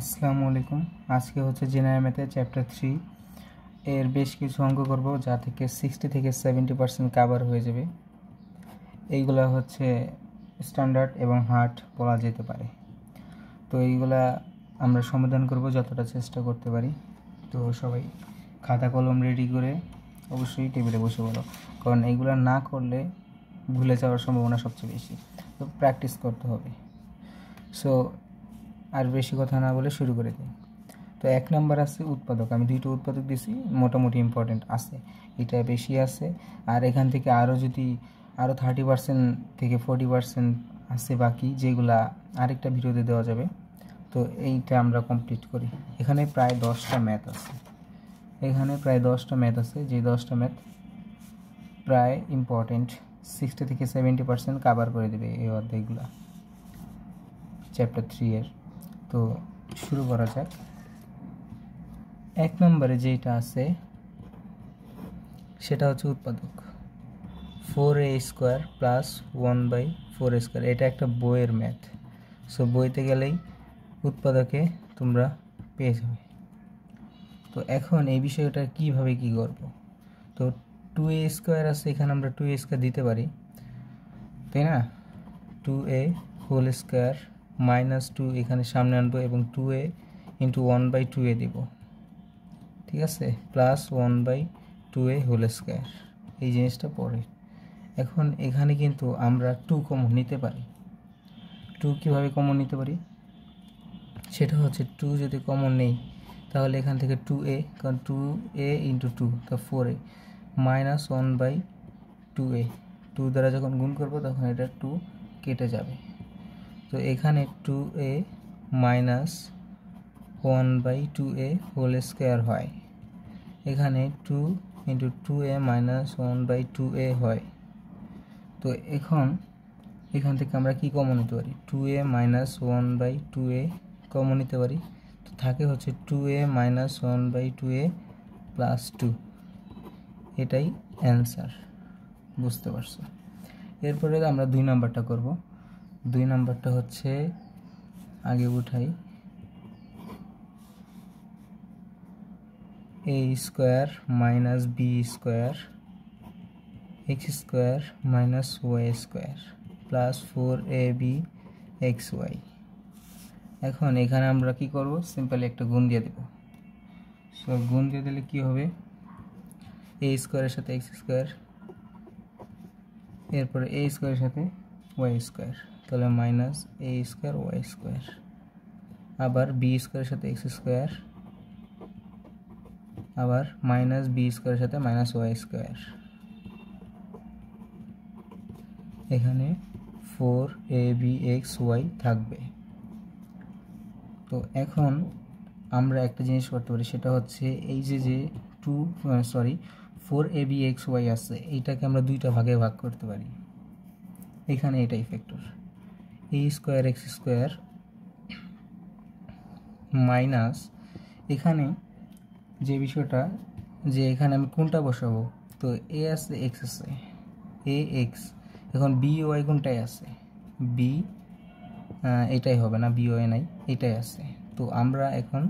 আসসালামু আলাইকুম। আজকে হচ্ছে জেনারেল ম্যাথে চ্যাপ্টার 3 এর বেশ কিছু অঙ্ক করব, যা থেকে 60 থেকে 70% কভার হয়ে যাবে। এইগুলা হচ্ছে স্ট্যান্ডার্ড এবং হার্ড বলা যেতে পারে। তো এইগুলা আমরা সমাধান করব যতটা চেষ্টা করতে পারি। তো সবাই খাতা কলম রেডি করে অবশ্যই টেবিলে বসে বলো, কারণ এইগুলা না করলে ভুলে যাওয়ার সম্ভাবনা সবচেয়ে বেশি। তো প্র্যাকটিস করতে হবে। সো আর বেশি কথা না বলে শুরু করে দিই। তো 1 নাম্বার আছে উৎপাদক। আমি দুইটা উৎপাদক দিছি, মোটামুটি ইম্পর্টেন্ট আছে, এটা বেশি আছে। আর এখান থেকে যদি আরও 30% থেকে 40% আছে বাকি, যেগুলা আরেকটা ভিডিওতে দেওয়া যাবে। তো এইটা আমরা কমপ্লিট করি। এখানে প্রায় 10টা ম্যাথ আছে, যে 10টা ম্যাথ প্রায় ইম্পর্টেন্ট, 60 থেকে 70% কভার করে দেবে এই অধ্যায়গুলো চ্যাপ্টার 3 এর। তো শুরু করা যাক। 1 নম্বরে যেটা আছে সেটা হচ্ছে উৎপাদক 4a² প্লাস 1/4a²। এটা একটা বইয়ের ম্যাথ। সো বইতে গেলেই উৎপাদকে তোমরা পেয়ে যাবে। তো এখন এই বিষয়টা কিভাবে কি করব। তো 2a² আছে, এখানে আমরা 2a² দিতে পারি, তাই না? 2a² মাইনাস 2 এখানে সামনে আনবো এবং 2a ইন্টু 1/2a দিব, ঠিক আছে? Plus 1/2a²। এই জিনিসটা পড়ে। এখন এখানে কিন্তু আমরা 2 কমন নিতে পারি। 2 কীভাবে কমন নিতে পারি সেটা হচ্ছে, 2 যদি কমন নেই তাহলে এখান থেকে 2a, কারণ 2a ইন্টু 2 তো 4a মাইনাস 1/2a। 2 দ্বারা যখন গুণ করবো তখন এটা 2 কেটে যাবে। তো এখানে 2a মাইনাস 1/2a² হয়। এখানে 2 ইন্টু 2a মাইনাস 1/2a হয়। তো এখান থেকে আমরা কি কমন নিতে পারি? 2a মাইনাস 1/2a কমন নিতে পারি। তো থাকে হচ্ছে 2a মাইনাস 1/2a প্লাস 2। এটাই অ্যান্সার, বুঝতে পারছো? এরপরে আমরা 2 নাম্বারটা করব। 2 নাম্বারটা হচ্ছে, আগে উঠাই, a² minus b² x² minus y² plus 4abxy। এখন এখানে আমরা কি করব? সিম্পলি একটা গুণ দিয়ে দেব। সো গুণ দিয়ে দিলে কি হবে? a² এর সাথে x², এরপরে a² এর সাথে y², তাহলে মাইনাস a² y², আবার b² এর সাথে x², আবার মাইনাস b² এর সাথে মাইনাস y²। এখানে 4abxy থাকবে। তো এখন আমরা একটা জিনিস করতে পারি, সেটা হচ্ছে এই যে 4abxy আছে, এইটাকে আমরা দুইটা ভাগে ভাগ করতে পারি। এখানে এটাই ফ্যাক্টর, a² x² মাইনাস, এখানে যে বিষয়টা, যে এখানে আমি কোনটা বসাবো? তো a আছে, x আছে, ax। এখন by কোনটাই আছে? b এটাই হবে না, by নাই, এটাই আছে। তো আমরা এখন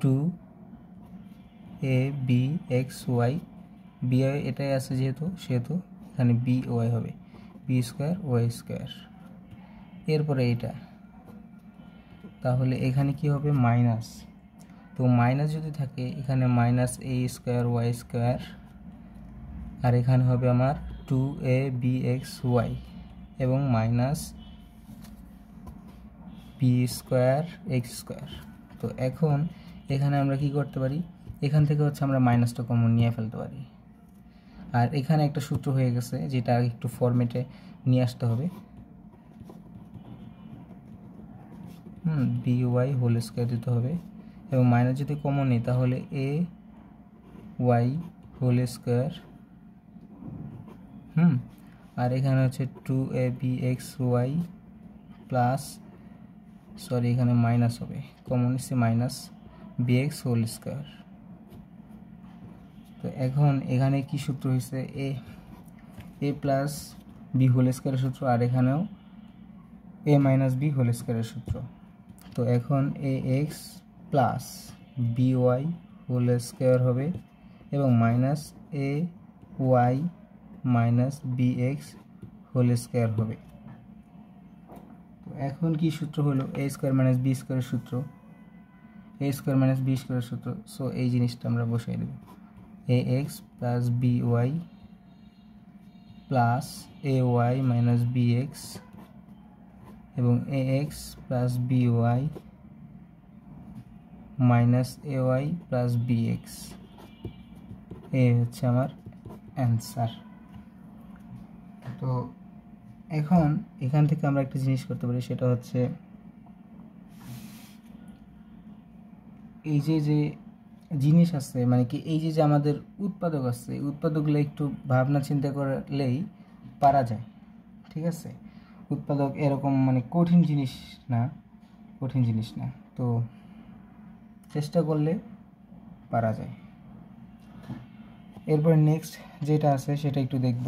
2abxy, by এটাই আছে সেহেতু এখানে by হবে b² y²। এরপরে এটা, তাহলে এখানে কি হবে? মাইনাস। তো মাইনাস যদি থাকে এখানে মাইনাস a² y², আর এখানে হবে আমার 2abxy এবং মাইনাস b² x²। তো এখন এখানে আমরা কি করতে পারি? এখান থেকে হচ্ছে আমরা মাইনাসটা কমন নিয়ে ফেলতে পারি। আর এখানে একটা সূত্র হয়ে গেছে, যেটা একটু ফরম্যাটে নিয়ে আসতে হবে। by² দিতে হবে, এবং মাইনাস যদি কমন নিই তাহলে ay² আর এখানে হচ্ছে 2abxy প্লাস, সরি এখানে মাইনাস হবে, কমন নিচ্ছে মাইনাস bx²। তো এখন এখানে কি সূত্র হয়েছে? a প্লাস b² সূত্র, আর এখানেও a মাইনাস b² সূত্র। তো এখন a x plus b y whole square হবে এবং minus a y minus b x whole square হবে। তো এখন কি সূত্র হলো এ স্কোয়ার মাইনাস বি স্কোয়ারের সূত্র, এ স্কোয়ার মাইনাস বি স্কোয়ারের সূত্র। সো এই জিনিসটা আমরা বসাই দেব, a x plus b y plus a y minus b x এবং a x plus b y minus a y plus b x, এই হচ্ছে আমার অ্যান্সার। তো এখন এখান থেকে আমরা একটা জিনিস করতে পারি, সেটা হচ্ছে এই যে যে জিনিস আছে মানে কি এই যে যে আমাদের উৎপাদক আছে, উৎপাদকগুলো একটু ভাবনা চিন্তা করলেই পারা যায়, ঠিক আছে। উৎপাদক এরকম মানে কঠিন জিনিস না, তো চেষ্টা করলে পারা যায়। এরপরে নেক্সট যেটা আছে সেটা একটু দেখব।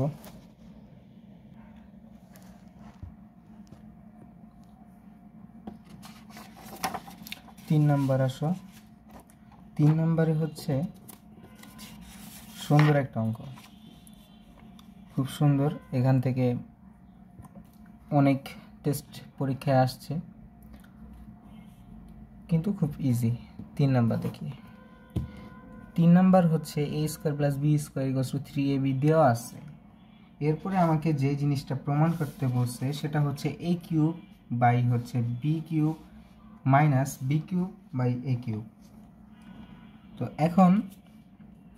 3 নাম্বার আসো। 3 নাম্বারে হচ্ছে সুন্দর একটা অঙ্ক, খুব সুন্দর। এখান থেকে অনেক টেস্ট পরীক্ষায় আসছে, কিন্তু খুব ইজি। 3 নাম্বার দেখি। 3 নাম্বার হচ্ছে a square plus B square equals to 3ab দেওয়া আছে। এরপরে আমাকে যে জিনিসটা প্রমাণ করতে বলছে সেটা হচ্ছে a কিউব বাই হচ্ছে B cube minus B cube by A cube. তো এখন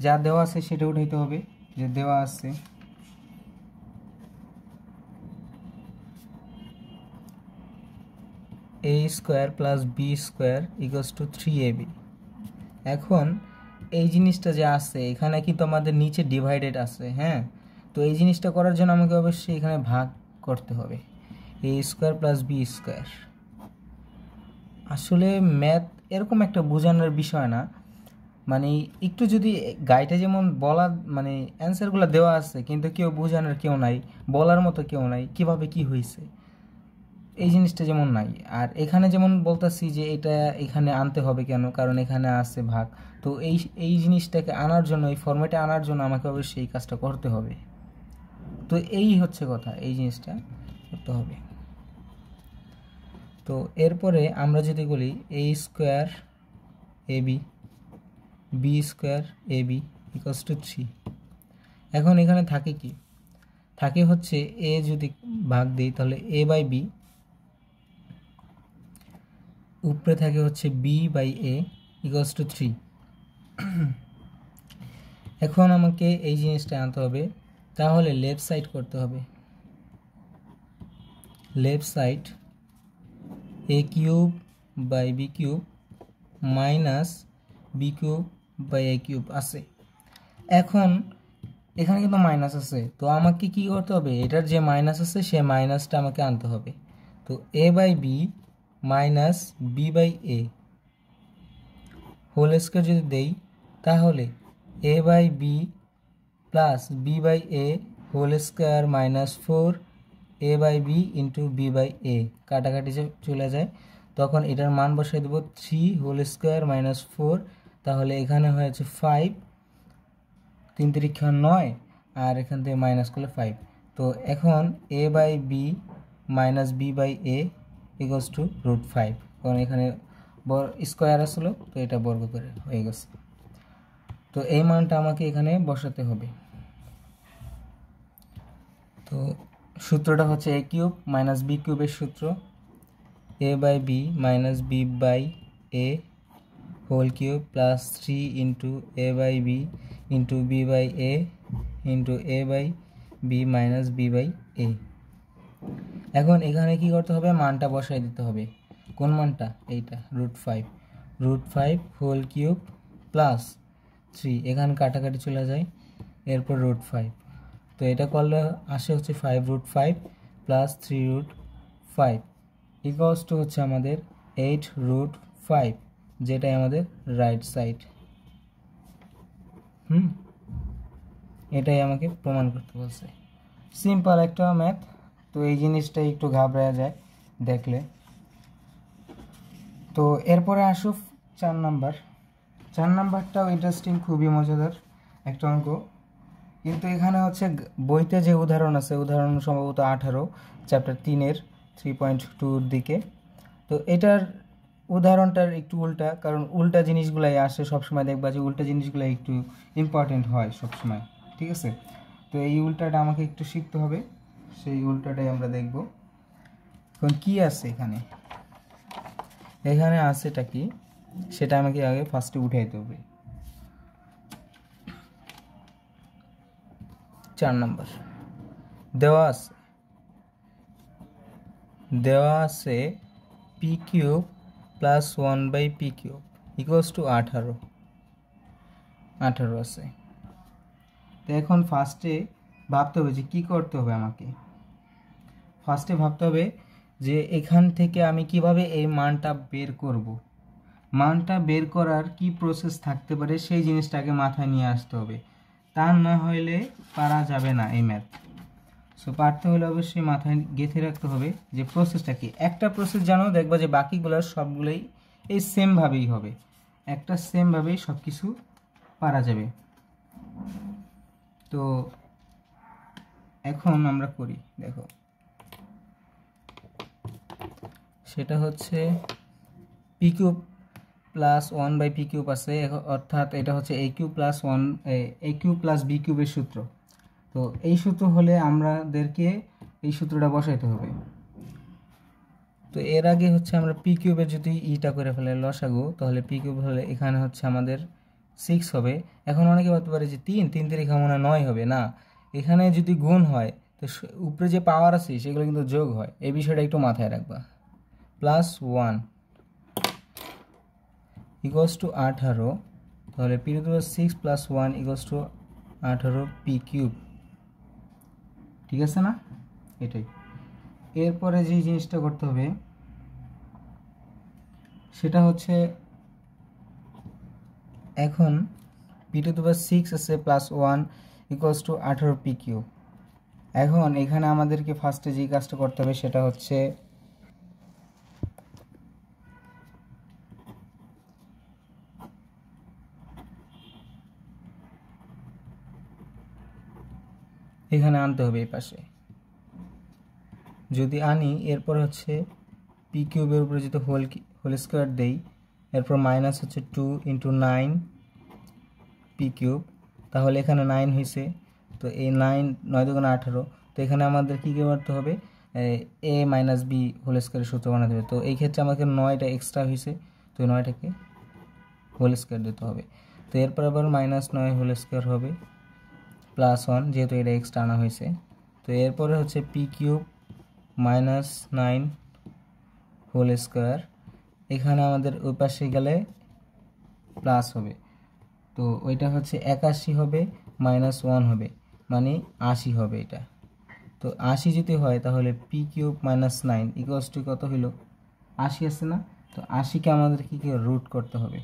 যা দেওয়া আছে সেটা উঠাইতে হবে। যে দেওয়া আছে a square plus B square equals to 3ab। এখন এই জিনিসটা যে আছে এখানে কিন্তু আমাদের নিচে ডিভাইডেড আছে, হ্যাঁ। তো এই জিনিসটা করার জন্য আমাকে অবশ্যই এখানে ভাগ করতে হবে, a square plus B square. আসলে ম্যাথ এরকম একটা বোঝানোর বিষয় না, মানে একটু যদি গাইডে যেমন বলা মানে অ্যান্সারগুলো দেওয়া আছে কিন্তু কেউ বোঝানোর কেউ নাই, বলার মতো কেউ নাই কিভাবে কি হয়েছে, এই জিনিসটা যেমন নাই। আর এখানে যেমন বলতেছি যে এটা এখানে আনতে হবে কেন, কারণ এখানে আছে ভাগ। তো এই জিনিসটাকে আনার জন্য, এই ফরম্যাটে আনার জন্য আমাকে অবশ্যই এই কাজটা করতে হবে। তো এই হচ্ছে কথা, এই জিনিসটা করতে হবে। তো এরপরে আমরা যদি বলি a square a b b square a b equals to 3। এখন এখানে থাকে কি, থাকে হচ্ছে এ যদি ভাগ দিই তাহলে এ বাই বি, উপরে থাকে হচ্ছে B by A equals to 3। এখন আমাকে এই জিনিসটা আনতে হবে, তাহলে লেফট সাইড করতে হবে। Left side A cube by B cube minus B cube by A cube আছে। এখন এখানে কিন্তু মাইনাস আছে, তো আমাকে কি করতে হবে, এটার যে মাইনাস আছে সে মাইনাসটা আমাকে আনতে হবে। তো a by b minus b by a whole square যদি দেই তাহলে a by b plus b by a whole square minus 4 a by b into b by a, কাটাকাটি চলে যায়। তখন এটার মান বসাই দেবো 3 হোল স্কোয়ার মাইনাস 4, তাহলে এখানে হয়েছে 5, 3 3 9, আর এখান থেকে মাইনাস করলে 5। তো এখন a by b minus b by A equals to √5, কারণ এখানে স্কোয়ার আসলো তো এটা বর্গ করে হয়ে গেছে। তো এই মানটা আমাকে এখানে বসাতে হবে। তো সূত্রটা হচ্ছে এ কিউব মাইনাস বি কিউবের সূত্র, a by b minus b by a whole cube plus 3 into a by b into b by a into a by b minus b by a. এখন এখানে কি করতে হবে, মানটা বসাই দিতে হবে। কোন মানটা, এইটা √5 হোল কিউব প্লাস 3, এখানে কাটাকাটি চলে যায়, এরপর √5। তো এটা করলে আসে হচ্ছে 5√5 প্লাস 3√5 ইকুয়ালস টু হচ্ছে আমাদের 8√5, যেটাই আমাদের রাইট সাইড। এটাই আমাকে প্রমাণ করতে বলছে। সিম্পল একটা ম্যাথ। তো এই জিনিসটা একটু ঘাবড়ায়া যায় দেখলে। তো এরপরে আসো 4 নাম্বার। 4 নাম্বারটাও ইন্টারেস্টিং, খুবই মজাদার একটা অঙ্ক, কিন্তু এখানে হচ্ছে বইতে যে উদাহরণ আছে, উদাহরণ সম্ভবত 18 চ্যাপ্টার 3-এর 3.2-র দিকে। তো এটার উদাহরণটার একটু উল্টা, কারণ উল্টা জিনিসগুলাই আসে সবসময়, দেখবা যে উল্টা জিনিসগুলো একটু ইম্পর্টেন্ট হয় সবসময়, ঠিক আছে? তো এই উল্টাটা আমাকে একটু শিখতে হবে, সেই উল্টাটাই আমরা দেখব। এখন কি আছে এখানে, এখানে আছেটা কি সেটা আমাকে আগে ফার্স্টে উঠাইতে হবে। 4 নাম্বার দেওয়া আছে P cube plus 1/p cube equals to 18 আছে। তো এখন ফার্স্টে ভাবতে হবে যে কী করতে হবে আমাকে। ফার্স্টে ভাবতে হবে যে এখান থেকে আমি কিভাবে এই মানটা বের করব, মানটা বের করার কি প্রসেস থাকতে পারে সেই জিনিসটাকে মাথায় নিয়ে আসতে হবে, তা না হইলে পারা যাবে না এই ম্যাথ। সো পারতে হলে অবশ্যই মাথায় গেঁথে রাখতে হবে যে প্রসেসটা কি। একটা প্রসেস জানো, দেখবা যে বাকিগুলোর সবগুলোই এই সেমভাবেই হবে, একটা সেমভাবেই সব কিছু পারা যাবে। তো এখন আমরা করি, দেখো সেটা হচ্ছে P cube plus 1/p cube আছে, অর্থাৎ এটা হচ্ছে a কিউব প্লাস b কিউবের সূত্র। তো এই সূত্র হলে আমাদেরকে এই সূত্রটা বসাইতে হবে। তো এর আগে হচ্ছে আমরা পি কিউবের যদি ইটা করে ফেলে লসাগু, তাহলে পি কিউব হলে এখানে হচ্ছে আমাদের 6 হবে। এখন অনেকে ভাবতে পারে যে 3 3 মনে হয় 9 হবে, না, এখানে যদি গুণ হয় তো উপরে যে পাওয়ার আছে সেগুলো কিন্তু যোগ হয়, এই বিষয়টা একটু মাথায় রাখবা। প্লাস 1 ইকুয়ালস টু 18, তাহলে P to the power 6 plus 1 equals to 18 P cube, ঠিক আছে না? এটাই। এরপরে যে জিনিসটা করতে হবে সেটা হচ্ছে এখন পি টু দি পাওয়ার 6 আছে plus 1 equals to 18 P cube. এখন এখানে আমাদেরকে ফার্স্টে যে কাজটা করতে হবে সেটা হচ্ছে এখানে আনতে হবে এই পাশে। যদি আনি এরপর হচ্ছে পি কিউবের উপরে যদি হোল স্কোয়ার দেই, এরপর মাইনাস হচ্ছে 2 ইন্টু 9 পি কিউব, তাহলে এখানে 9 হয়েছে। তো এই 9 9 × 18, তো এখানে আমাদের কী করতে হবে, a মাইনাস বি হোল স্কোয়ারের সূত্র বানাতে হবে। তো এই ক্ষেত্রে আমাকে 9টা এক্সট্রা হয়েছে, তো 9টাকে হোল স্কোয়ার দিতে হবে। তো এরপর আবার -9 হোল স্কোয়ার হবে প্লাস 1, যেহেতু এটা এক্সট্রা আনা হয়েছে। তো এরপরে হচ্ছে পি কিউব -9 হোল স্কোয়ার, এখানে আমাদের ওই পাশে গেলে প্লাস হবে, তো ওইটা হচ্ছে 81 হবে, -1 হবে, মানে 80 হবে এটা। তো 80 যদি হয় তাহলে পি কিউব -9 ইকুয়ালস টু কত হইল, 80 আছে না? তো 80কে আমাদের কী রুট করতে হবে।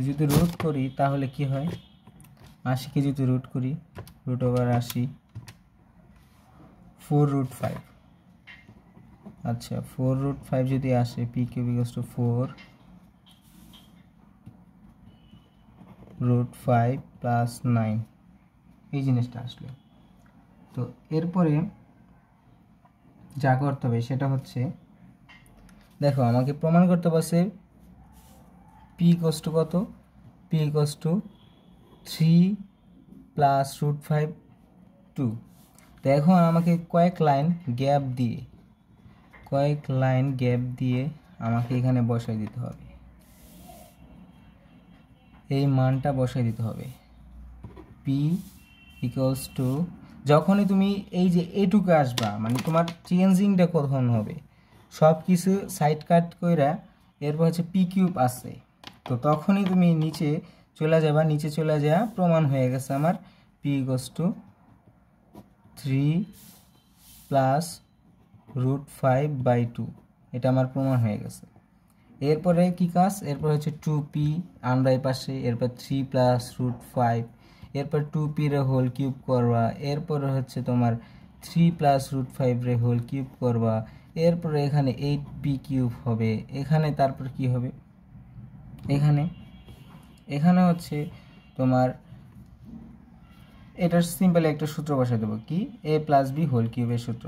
যদি রুট করি তাহলে কি হয়, 80কে যদি রুট করি, √80 4√5, আচ্ছা 4√5 যদি আসে, P cube equals to 4√5 plus 9, এই জিনিসটা আসলে। তো এরপরে যা করতে হবে সেটা হচ্ছে, দেখো আমাকে প্রমাণ করতে পারছে পি ইকুয়ালস টু কত, পি ইকুয়ালস টু 3 প্লাস √5 2। তো এখন আমাকে কয়েক লাইন গ্যাপ দিয়ে আমাকে এখানে বসাই দিতে হবে, এই মানটা বসাই দিতে হবে। পি ইকুয়ালস টু, যখনই তুমি এই যে এটুকু আসবা, মানে তোমার চেঞ্জিংটা কখন হবে, সব কিছু সাইড কাট কইরা এরপর হচ্ছে পি কিউব আছে, তো তখনই তুমি নিচে চলে যাবা, নিচে চলে যাওয়া প্রমাণ হয়ে গেছে আমার পি ইকুয়ালস টু 3 প্লাস √5/2, এটা আমার প্রমাণ হয়ে গেছে। এরপরে কি কাজ, এরপর হচ্ছে 2p আনবা এই পাশে, এরপর 3 প্লাস √5, এরপর 2p রে হোল কিউব করবা, এরপরে হচ্ছে তোমার 3 প্লাস √5 রে হোল কিউব করবা, এরপরে এখানে 8b³ হবে, এখানে তারপর কি হবে, এখানে হচ্ছে তোমার এটার সিম্পলি একটা সূত্র বসাই দেবো, কি a+b² এর সূত্র।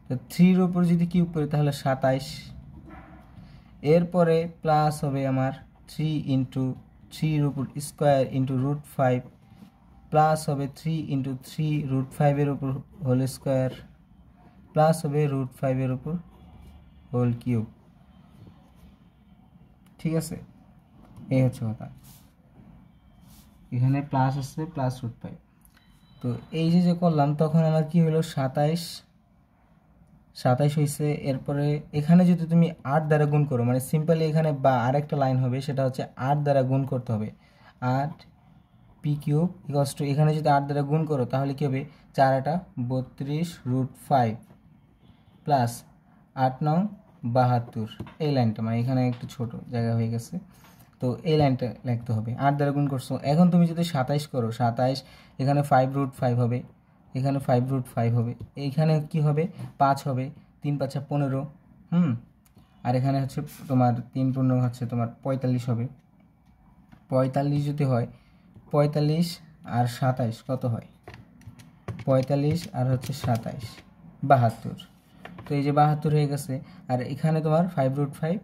তো 3 এর উপর যদি কিউব করি তাহলে 27, এরপরে প্লাস হবে আমার 3 × 3 এর উপর স্কোয়ার ইন্টু √5 প্লাস হবে 3 × 3 √5 এর উপর হোল স্কোয়ার প্লাস হবে √5 এর উপর হোল কিউব। ঠিক আছে, এই হচ্ছে কথা। এখানে প্লাস আসছে প্লাস √5। তো এই যে করলাম তখন আমার কি হলো 27 হয়েছে। এরপরে এখানে যদি তুমি 8 দ্বারা গুণ করো, মানে সিম্পলি এখানে বা আরেকটা লাইন হবে, সেটা হচ্ছে 8 দ্বারা গুণ করতে হবে। 8p³ এখানে যদি 8 দ্বারা গুণ করো তাহলে কি হবে, 4 × 8 = 32 √5 প্লাস 8 × 9 = 72। এই লাইনটা মানে এখানে একটু ছোট জায়গা হয়ে গেছে, তো এই লাইনটা লিখতে হবে। 8 দ্বারা গুণ করছো, এখন তুমি যদি 27 করো, 27 এখানে 5 √5 হবে, এখানে 5 √5 হবে, এইখানে কি হবে 5 হবে, 3 × 5 = 15, আর এখানে হচ্ছে তোমার 3 × 15 হচ্ছে তোমার 45 হবে। 45 যদি হয়, 45 আর 27 কত হয়, 45 আর হচ্ছে 27 72। তো এই যে 72 হয়ে গেছে। আর এখানে তোমার 5 √5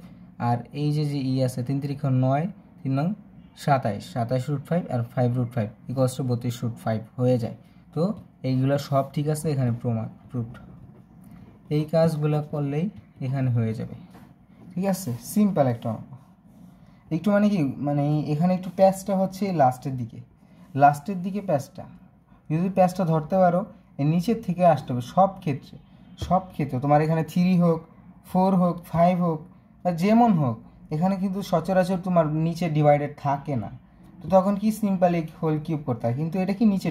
আর এই যে আছে 3 × 3 = 9, 3 × 9 = 27, 27 √5 আর 5 √5 = 32 √5 হয়ে যায়। তো এইগুলো সব ঠিক আছে, এখানে প্রুফড। এই কাজগুলো করলেই এখানে হয়ে যাবে। ঠিক আছে, সিম্পল একটা অঙ্ক। একটু মানে কি, মানে এখানে একটু প্যাচটা হচ্ছে লাস্টের দিকে প্যাচটা, যদি প্যাচটা ধরতে পারো এর নিচের থেকে আসতে হবে সব ক্ষেত্রে তোমার এখানে 3 হোক, 4 হোক, 5 হোক বা যেমন হোক, এখানে কিন্তু সচরাচর তোমার নিচে ডিভাইডেড থাকে না। তো তখন কি সিম্পলি হোল কিউব করতে হয়, কিন্তু এটা কি নিচে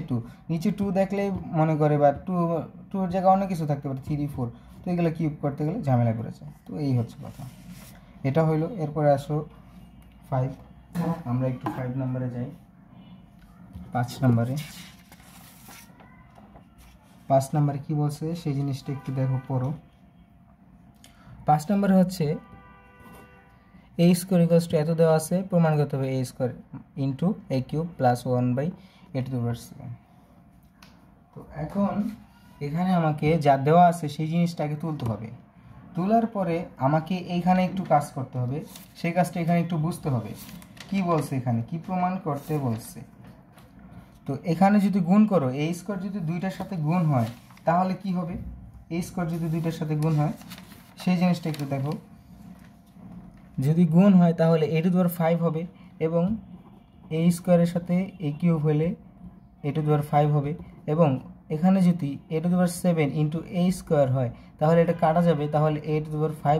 2 দেখলেই মনে করে, বা 2 এর জায়গায় অনেক কিছু থাকতে পারে, 3, 4, তো এগুলো কিউব করতে গেলে ঝামেলা করেছে। তো এই হচ্ছে কথা, এটা হইলো। এরপরে আসো 5, আমরা একটু 5 নম্বরে যাই। 5 নম্বরে কি বলছে সেই জিনিসটা একটু দেখো, পড়ো। 5 নম্বরে হচ্ছে a² এত দেওয়া আছে, প্রমাণ করতে হবে a² × a³ + 1/a²। তো এখন এখানে আমাকে যা দেওয়া আছে সেই জিনিসটাকে তুলতে হবে। তোলার পরে আমাকে এইখানে একটু কাজ করতে হবে, সেই কাজটা এখানে একটু বুঝতে হবে। কি বলছে এখানে, কি প্রমাণ করতে বলছে। তো এখানে যদি গুণ করো, a² যদি 2টার সাথে গুণ হয় তাহলে কি হবে, a² যদি 2টার সাথে গুণ হয় সেই জিনিসটা একটু দেখো। যদি গুণ হয় তাহলে a⁵ হবে, এবং a² এর সাথে a³ হলে a⁵ হবে, এবং এখানে যদি a⁷ × a² হয় তাহলে এটা কাটা যাবে, তাহলে a⁵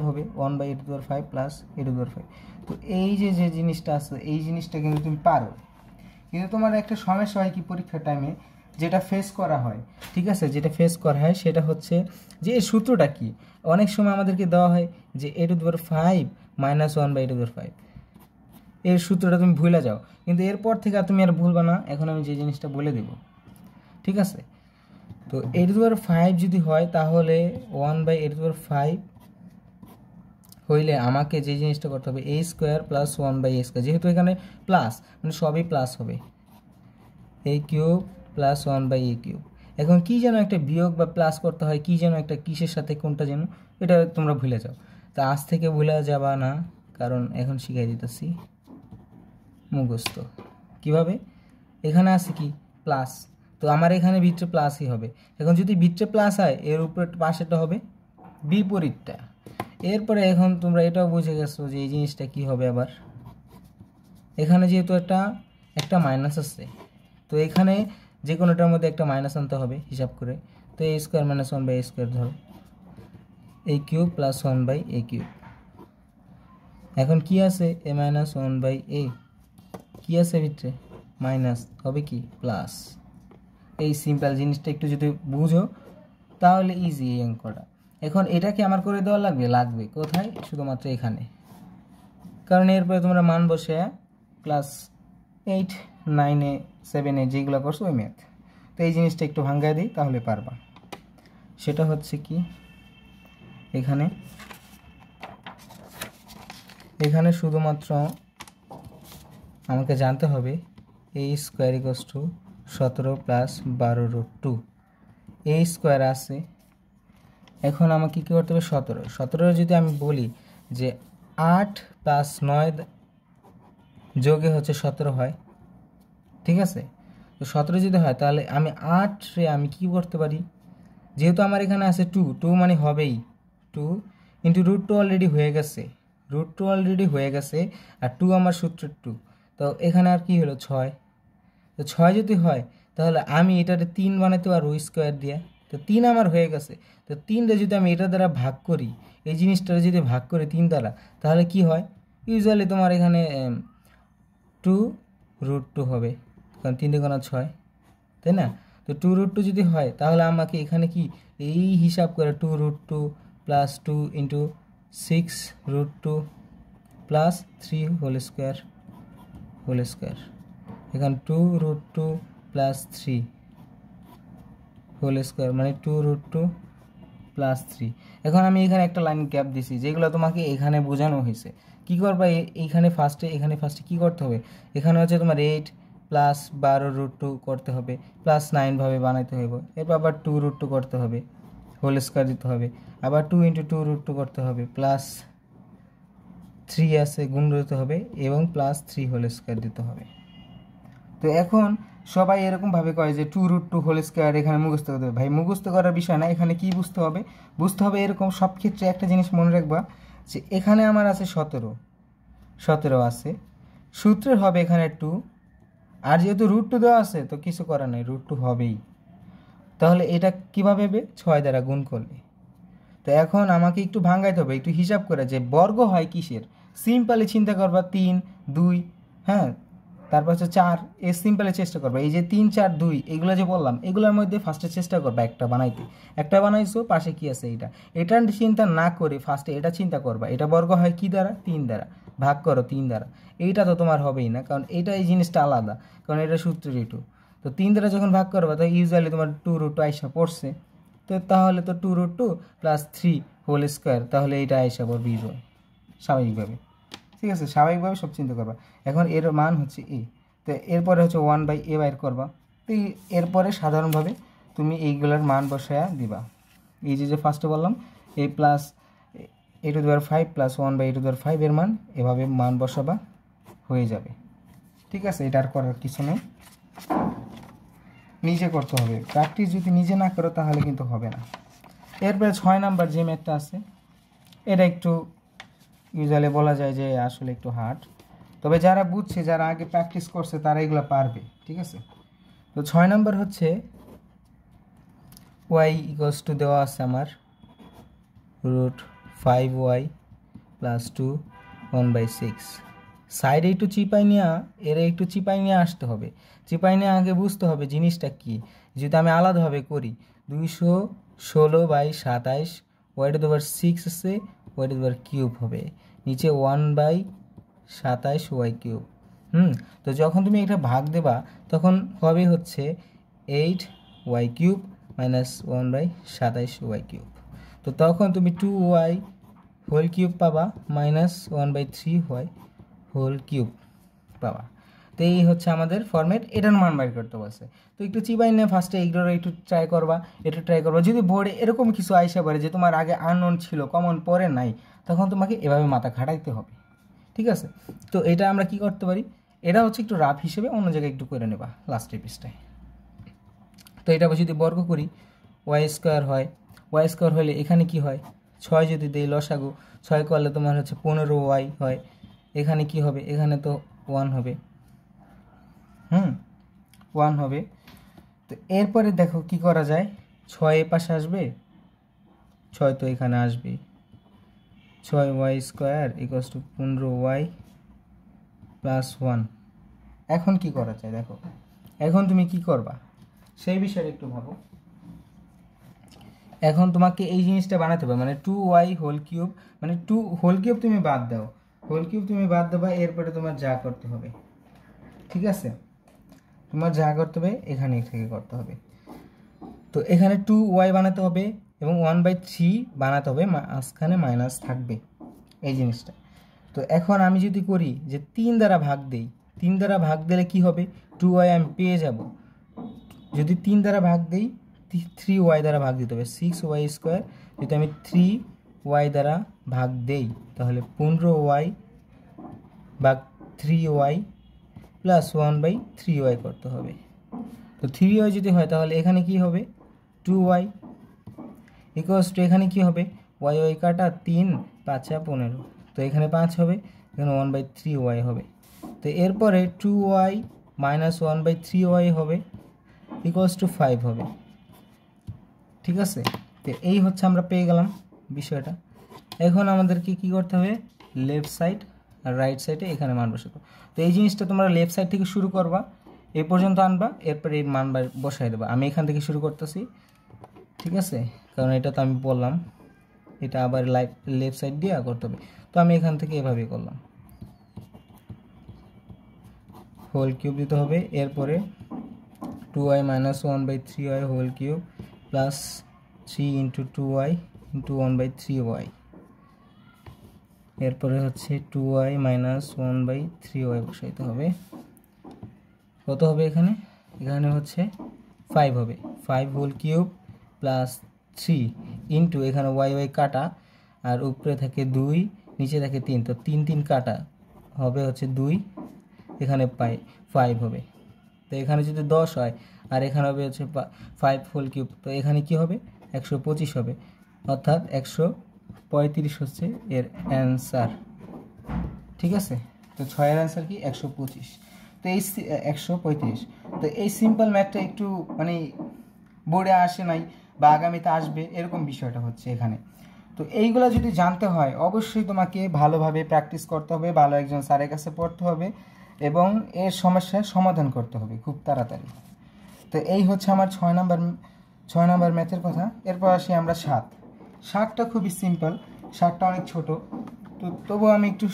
হবে 1/a⁵ প্লাস a⁵। তো এই যে জিনিসটা আছে, এই জিনিসটা কিন্তু তুমি পারো, কিন্তু তোমার একটা সমস্যা হয় কি পরীক্ষার টাইমে, যেটা ফেস করা হয়, ঠিক আছে, যেটা ফেস করা হয় সেটা হচ্ছে যে এই সূত্রটা কি। অনেক সময় আমাদেরকে দেওয়া হয় যে a⁵ - 1/a⁵, এর সূত্রটা তুমি ভুলে যাও, কিন্তু এরপর থেকে তুমি আর ভুলবা না, এখন আমি যে জিনিসটা বলে দেব, ঠিক আছে। তো a⁵ যদি হয় তাহলে 1/a⁵ হইলে আমাকে যে জিনিসটা করতে হবে a² + 1/a², যেহেতু এখানে প্লাস মানে সবই প্লাস হবে, a³ + 1/a³। এখন কি যেন একটা বিয়োগ বা প্লাস করতে হয়, কি যেন একটা কিসের সাথে কোনটা যেন, এটা তোমরা ভুলে যাও। তা আজ থেকে ভুলে যাবা না, কারণ এখন শিখাই দিতেছি মুখস্থ কিভাবে। এখানে আছে কি প্লাস, তো আমার এখানে ভিতরে প্লাসই হবে। এখন যদি ভিতরে প্লাস হয়, এর উপরে পাশেটা হবে বিপরীতটা। এরপরে এখন তোমরা এটাও বুঝে গেছো যে এই জিনিসটা কি হবে। আবার এখানে যেহেতু একটা মাইনাস আছে, তো এখানে যে কোনোটার মধ্যে একটা মাইনাস আনতে হবে হিসাব করে। তো a² - 1/a² ধরো, a³ + 1/a³। এখন কি আছে a - 1/a, কি আছে ভিতরে মাইনাস, হবে কি প্লাস। এই সিম্পল জিনিসটা একটু যদি বুঝো তাহলে ইজি এই অঙ্কটা। এখন এটাকে আমার করে দেওয়া লাগবে কোথায়, শুধুমাত্র এখানে, কারণ এরপরে তোমরা মান বসে ক্লাস 8, 9, 7 যেগুলো করছো ওই ম্যাথ। তো এই জিনিসটা একটু ভাঙ্গায় দিই তাহলে পারবা। সেটা হচ্ছে কি, এখানে এখানে শুধুমাত্র আমাকে জানতে হবে a square equals two 17 plus 12√2 a square আছে। এখন আমাকে কী করতে হবে 17 যদি আমি বলি যে 8 প্লাস 9 যোগে হচ্ছে 17 হয়, ঠিক আছে। তো 17 যদি হয় তাহলে আমি 8 রে আমি কী করতে পারি, যেহেতু আমার এখানে আছে 2 মানে হবেই 2 ইন্টু √2 অলরেডি হয়ে গেছে, √2 অলরেডি হয়ে গেছে, আর 2 আমার সূত্র 2, তো এখানে আর কি হলো 6। তো 6 যদি হয় তাহলে আমি এটাতে 3 বানাতে পারবো স্কোয়ার দিয়ে, তো 3 আমার হয়ে গেছে। তো 3টা যদি আমি এটা দ্বারা ভাগ করি, এই জিনিসটা যদি ভাগ করি 3 দ্বারা, তাহলে কি হয়, ইউজুয়ালি তোমার এখানে 2√2 হবে, কারণ 3 × 6, তাই না। তো 2√2 যদি হয় তাহলে আমাকে এখানে কি এই হিসাব করে 2√2 plus 2 into 6√2 plus 3 whole square এখানে 2√2 প্লাস 3 হোল স্কোয়ার মানে 2√2 প্লাস 3। এখন আমি এখানে একটা লাইন গ্যাপ দিছি, যেগুলো তোমাকে এখানে বোঝানো হয়েছে। কী করবা, এখানে ফার্স্টে কী করতে হবে, এখানে হচ্ছে তোমার 8 প্লাস 12√2 করতে হবে, প্লাস 9 ভাবে বানাইতে হবে, এরপর আবার 2√2 করতে হবে, হোল স্কোয়ার দিতে হবে, আবার 2 ইন্টু 2√2 করতে হবে, প্লাস 3 আছে গুণ দিতে হবে, এবং প্লাস 3 হোল স্কোয়ার দিতে হবে। তো এখন সবাই এরকমভাবে কয় যে 2√2 হোল স্কোয়ার এখানে মুখস্থ করতে হবে। ভাই মুখস্থ করার বিষয় না, এখানে কি বুঝতে হবে এরকম সব ক্ষেত্রে একটা জিনিস মনে রাখবা, যে এখানে আমার আছে 17 আছে, সূত্রের হবে এখানে 2, আর যেহেতু √2 দেওয়া আছে তো কিছু করার নেই, √2 হবেই। তাহলে এটা কীভাবে হবে, 6 দ্বারা গুণ করলে। তো এখন আমাকে একটু ভাঙাইতে হবে, একটু হিসাব করে যে বর্গ হয় কিসের, সিম্পলি চিন্তা করবা 3 2, হ্যাঁ, তারপর হচ্ছে 4, এই সিম্পলে চেষ্টা করবা, এই যে 3 4 2 এগুলো যে বললাম, এগুলোর মধ্যে ফার্স্টে চেষ্টা করবা একটা বানাইতে, একটা বানাইছো, পাশে কি আছে এটা চিন্তা না করে ফার্স্টে এটা চিন্তা করবা, এটা বর্গ হয় কি দ্বারা, 3 দ্বারা, ভাগ করো 3 দ্বারা, এইটা তো তোমার হবেই না, কারণ এইটা এই জিনিসটা আলাদা, কারণ এটা সূত্র 2। তো 3 দ্বারা যখন ভাগ করবা তো ইউজুয়ালি তোমার 2√2 আইসা পড়ছে, তো তাহলে তো 2√2 প্লাস 3 হোল স্কোয়ার, তাহলে এইটা আইসা পড়বে স্বাভাবিকভাবে, ঠিক আছে, স্বাভাবিকভাবে সব চিন্তা করবা। এখন এর মান হচ্ছে a, তো এরপরে হচ্ছে 1/a বাইর করবা। তো এরপরে সাধারণভাবে তুমি এইগুলোর মান বসায়া দিবা, এই যে ফার্স্টে বললাম a plus a⁵ plus 1/a⁵ এর মান, এভাবে মান বসাবা, হয়ে যাবে, ঠিক আছে। এটা আর করার কিছু নেই, নিজে করতে হবে, প্র্যাকটিস যদি নিজে না করো তাহলে কিন্তু হবে না। এরপরে 6 নাম্বার যে ম্যাথটা আছে, এটা একটু ইউজুয়ালি বলা যায় যে আসলে একটু হার্ড, তবে যারা বুঝছে, যারা আগে প্র্যাকটিস করছে তারা এগুলো পারবে, ঠিক আছে। তো 6 নাম্বার হচ্ছে y = দেওয়া আছে আমার √5y প্লাস 2 1/6। সাইডে একটু চিপাই নিয়ে আসতে হবে, চিপাই নিয়ে আগে বুঝতে হবে জিনিসটা কি। যদি আমি আলাদাভাবে করি 216/27, y⁻6 আছে, y⁻³ হবে, নিচে 1/27y³। তো যখন তুমি এটা ভাগ দেবা তখন হবে হচ্ছে 8y³ মাইনাস 1/27y³। তো তখন তুমি 2y³ পাবা মাইনাস 1/3y³ পাবা। তো এই হচ্ছে আমাদের ফরম্যাট, এটার মান বাইর করতে বলছে। তো একটু চিবাই নিয়ে ফার্স্টে এইগুলো একটু ট্রাই করবা, যদি বোর্ডে এরকম কিছু আইসা পারে যে তোমার আগে আননোন ছিল, কমন পরে নাই, তখন তোমাকে এভাবে মাথা খাটাইতে হবে, ঠিক আছে। তো এটা আমরা কি করতে পারি, এটা হচ্ছে একটু রাফ হিসেবে, অন্য জায়গায় একটু করে নেবা লাস্টের পৃষ্ঠায়। তো এটা যদি বর্গ করি y² হয়, y² হলে এখানে কি হয়, 6 যদি দেই লসাগু, 6 করলে তোমার হচ্ছে 15y হয়, এখানে কি হবে, এখানে তো 1 হবে, 1 হবে। তো এরপরে দেখো কি করা যায়, 6 এ পাশে আসবে, 6 তো এখানে আসবে, 6y² = 15y প্লাস 1। এখন কি করা যায় দেখো, এখন তুমি কি করবা সেই বিষয়ে একটু ভাবো। এখন তোমাকে এই জিনিসটা বানাতে হবে, মানে 2y³ মানে 2³ তুমি বাদ দাও, তুমি বাদ দেবা, এরপরে তোমার যা করতে হবে, ঠিক আছে, তোমার যা করতে হবে এখানে থেকে করতে হবে। তো এখানে 2y বানাতে হবে এবং 1/3 বানাতে হবে, মাঝখানে মাইনাস থাকবে এই জিনিসটা। তো এখন আমি যদি করি যে 3 দ্বারা ভাগ দিই, 3 দ্বারা ভাগ দিলে কি হবে, 2y আমি পেয়ে যাব। যদি 3 দ্বারা ভাগ দিই, 3y দ্বারা ভাগ দিতে হবে, 6y²। যদি আমি 3y দ্বারা ভাগ দেই তাহলে 15y ভাগ 3y প্লাস 1/3y করতে হবে। তো 3y যদি হয় তাহলে এখানে কি হবে, 2y ইকুয়ালস টু এখানে কি হবে, y কাটা 3 5 15, তো এখানে 5 হবে, এখানে 1/3y হবে। তো এরপরে 2y মাইনাস 1/3y হবে ইকুয়ালস টু 5 হবে। ঠিক আছে, তো এই হচ্ছে আমরা পেয়ে গেলাম বিষয়টা। এখন আমাদেরকে কি করতে হবে, লেফট সাইড আর রাইট সাইডে এখানে মান বসাতে। তো এই জিনিসটা তোমরা লেফট সাইড থেকে শুরু করবা, এই পর্যন্ত আনবা, এরপরে এই মান বসাই দেবা। আমি এখান থেকে শুরু করতেছি, ঠিক আছে, কারণ এটা তো আমি বললাম এটা আবার লেফট সাইড দিয়ে করতে হবে। তো আমি এখান থেকে এভাবেই করলাম, হোল কিউব দিতে হবে। এরপরে 2y minus 1/3y whole cube plus 3 into 2y into 1/3y। এরপরে হচ্ছে 2y মাইনাস 1/3y বসাইতে হবে। কত হবে এখানে, এখানে হচ্ছে 5 হবে, 5 হোল কিউব প্লাস 3 ইন্টু এখানে y কাটা, আর উপরে থাকে 2 নিচে থাকে 3, তো 3 3 কাটা হবে হচ্ছে 2, এখানে 5 হবে। তো এখানে যদি 10 হয় আর এখানে হবে হচ্ছে 5 হোল কিউব, তো এখানে কি হবে 125 হবে, অর্থাৎ 135 হচ্ছে এর অ্যান্সার। ঠিক আছে, তো 6 এর অ্যান্সার কি 125, তো এই 135। তো এই সিম্পল ম্যাথটা একটু মানে বোর্ডে আসে নাই বা আগামীতে আসবে এরকম বিষয়টা হচ্ছে এখানে। তো এইগুলো যদি জানতে হয় অবশ্যই তোমাকে ভালোভাবে প্র্যাকটিস করতে হবে, ভালো একজন স্যারের কাছে পড়তে হবে এবং এর সমস্যার সমাধান করতে হবে খুব তাড়াতাড়ি। তো এই হচ্ছে আমার 6 নম্বর ম্যাথের কথা। এরপর আসি আমরা 7টা খুবই সিম্পল, 7টা অনেক ছোট, তো তবুও আমি একটু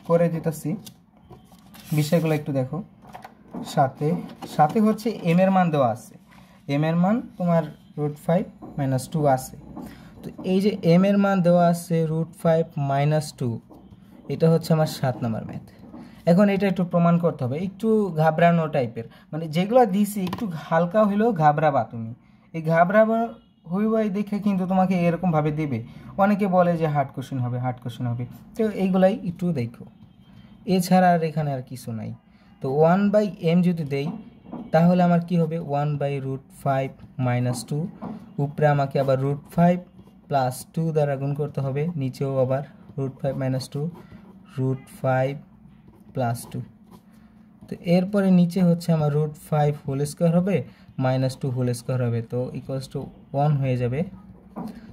করে দিতেছি, বিষয়গুলো একটু দেখো। 7 হচ্ছে এম এর মান দেওয়া আছে, এম এর মান তোমার √5 - 2 আছে। তো এই যে এম এর মান দেওয়া আছে √5 - 2, এটা হচ্ছে আমার 7 নম্বর ম্যাথ। এখন এটা একটু প্রমাণ করতে হবে, একটু ঘাবড়ানো টাইপের, মানে যেগুলো দিছি একটু হালকা হইলেও ঘাবড়াবা তুমি, এই ঘাবড়াবা হইবাই দেখে কিন্তু তোমাকে এরকমভাবে দেবে। অনেকে বলে যে হার্ড কোশ্চেন হবে, তো এইগুলাই একটু দেখো, এছাড়া আর এখানে আর কিছু নাই। তো 1/m যদি দেই তাহলে আমার কি হবে, 1/√5 - 2, উপরে আমাকে আবার √5 প্লাস 2 দ্বারা গুণ করতে হবে, নিচেও আবার √5 - 2 √5 প্লাস 2। তো এরপরে নিচে হচ্ছে আমার √5 হোল স্কোয়ার হবে -2 হোল স্কোয়ার হবে, তো ইকুয়ালস টু 1 হয়ে যাবে।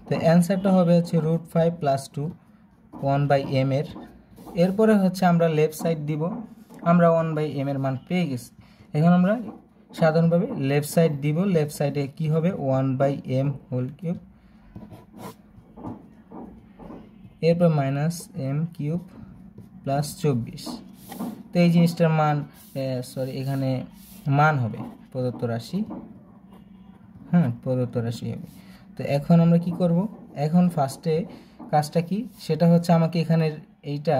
তো অ্যান্সারটা হবে হচ্ছে √5 প্লাস 2 1/m এর। এরপরে হচ্ছে আমরা লেফট সাইড দিব, আমরা 1/m এর মান পেয়ে গেছি। এখন আমরা সাধারণভাবে লেফট সাইড দিব, লেফট সাইডে কি হবে 1/m হোল কিউব, এরপর -m কিউব প্লাস 24। তো এই জিনিসটার মান এখানে মান হবে প্রদত্ত রাশি, প্রদত্ত রাশি হবে। তো এখন আমরা কি করব, এখন ফার্স্টে কাজটা কি সেটা হচ্ছে আমাকে এখানে এইটা